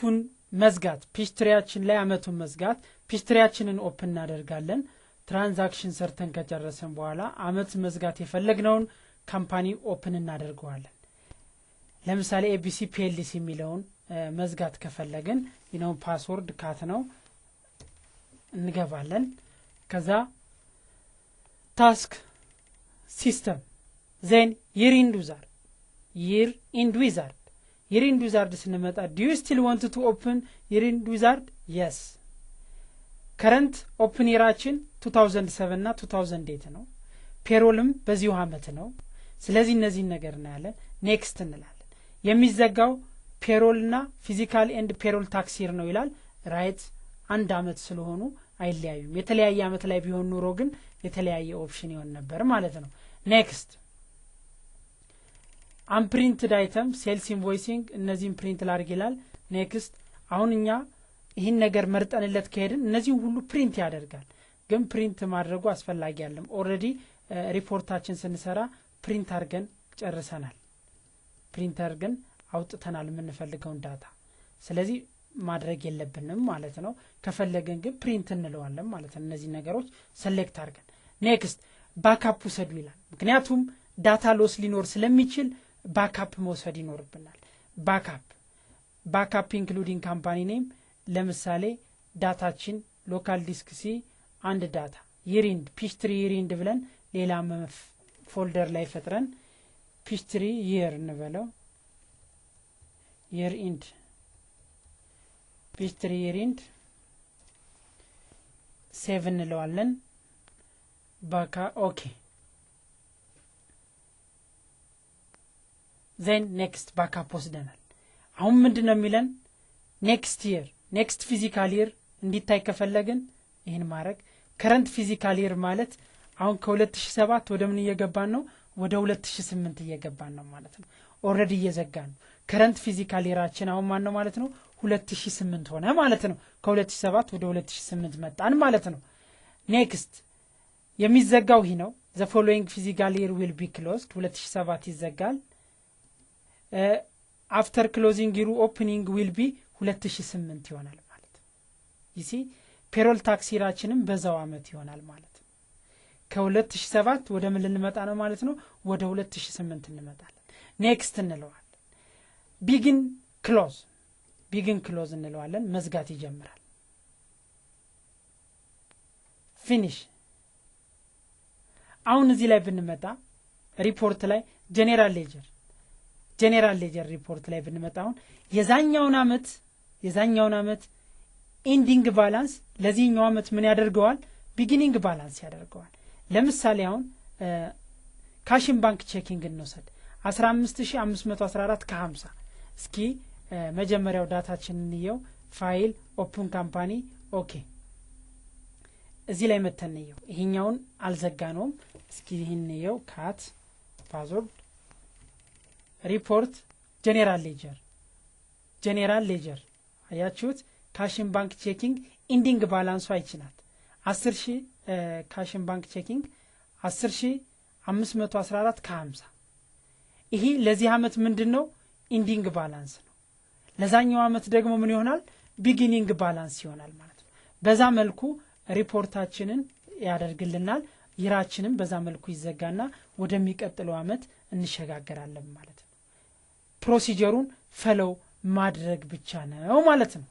ፒፑን መዝጋት ፒስትሪያችን ላይ አመቱን መዝጋት ፒስትሪያችንን ኦፕን እናደርጋለን ትራንዛክሽን ሰርተን ከጨረሰን በኋላ አመት መዝጋት የፈለግነውን ካምፓኒ ኦፕን እናደርገዋለን ለምሳሌ ኤቢሲ ፒኤልሲ የሚለውን መዝጋት ከፈለግን ይነው ፓስወርድ ካት ነው እንገባለን ከዛ ታስክ ሲስተም then year end wizard ስንመጣ do you still want to open year end wizard yes current open yearችን 2007 እና 2008 ነው ፔሮልም በዚሁ አመት ነው ስለዚህ እነዚህ ነገር ነው ያለ next እንላለን የሚዘጋው ፔሮልና ፊዚካል ኤንድ ፔሮል ታክስ ይር ነው ይላል ራይት አንድ አመት ስለሆኑ አይለያዩም የተለያየ አመት ላይ ቢሆን ኑሮ ግን የተለያየ ኦፕሽን ይሆን ነበር ማለት ነው next unprinted item sales invoicing እነዚህን ፕሪንት ላድርግ ይላል next አሁንኛ ይሄን ነገር መርጠንለት ከሄድን እነዚህ ሁሉ ፕሪንት ያደርጋል ግን ፕሪንት ማድረጉ አስፈላጊ አይደለም ኦሬዲ ሪፖርታችን ስንሰራ ፕሪንት አድርገን ጨርሰናል ፕሪንት አድርገን አውጥተናል የምንፈልገው ዳታ ስለዚህ ማድረግ የለብንም ማለት ነው ከፈለገን ግን ፕሪንት እንለዋለን ማለት ነው እነዚህ ነገሮች ሴሌክት አድርገን next ባክአፕ ወሰዱ ይላል ምክንያቱም ዳታ ሎስ ሊኖር ስለሚችል ባክአፕ መውሰድ ይኖርብናል ባክአፕ ኢንክሉዲንግ ካምፓኒ ኔም ለምሳሌ ዳታችን ሎካል ዲስክ ሲ አንድ ዳታ ይሪንድ ፒስትሪ ይሪንድ ብለን ሌላ ፎልደር ላይ ፈጥረን ፒስትሪ ይር እንበለው year end ፒስትሪ ይሪንድ 7 እንለዋለን ባካ ኦኬ then next backup ወስደናል አሁን ምንድነው የሚለን next physical year እንዲታይ ከፈለግን ይሄን ማድረግ current physical year ማለት አሁን ከ2007 ወደ ምን እየገባን ነው ወደ 2008 እየገባን ነው ማለት ነው ኦሬዲ እየዘጋን current physical yearችን አሁን ማን ነው ማለት ነው 2008 ሆነ ማለት ነው ከ2007 ወደ 2008 መጣን ማለት ነው next የሚዘጋው ይሄ ነው the following physical year will be closed 2007 ይዘጋል after closing year opening will be 2008 ይሆናል ማለት ነው you see payroll tax yearችንም በዛው አመት ይሆናል ማለት ነው ከ2007 ወደ ምን ልንመጣ ነው ማለት ነው ወደ 2008 እንመጣለን next እንለዋለን begin close እንለዋለን መዝጋት ይጀምራል finish አሁን እዚህ ላይ ብንመጣ ሪፖርት ላይ ጀነራል ሌጀር ሪፖርት ላይ ብንመጣ አሁን የዛኛውን አመት ኤንዲንግ ባላንስ ለዚህኛው አመት ምን ያደርገዋል ቢጊኒንግ ባላንስ ያደርገዋል ለምሳሌ አሁን ካሽን ባንክ ቼኪንግ እንወስድ 15514 ከ50 እስኪ መጀመሪያው ዳታችንን እንየው ፋይል ኦፕን ካምፓኒ ኦኬ እዚህ ላይ መተንየው ይሄኛውን አልዘጋነውም እስኪ ይሄን እንየው ካት ፓስወርድ ሪፖርት ጀነራል ሌጀር አያችሁት ካሽን ባንክ ቼኪንግ ኢንዲንግ ባላንሱ አይችናት 10000 ካሽን ባንክ ቼኪንግ 10514 ከ50 ይሄ ለዚህ አመት ምንድነው ኢንዲንግ ባላንስ ነው ለዛኛው አመት ደግሞ ምን ይሆናል ቢጊኒንግ ባላንስ ይሆናል ማለት ነው በዛ መልኩ ሪፖርታችንን ያደርግልናል ይራችንም በዛ መልኩ ይዘጋና ወደሚቀጥለው አመት እንሸጋገራለን ማለት ነው ፕሮሲጀሩን ፈለው ማድረግ ብቻ ነው ማለት ነው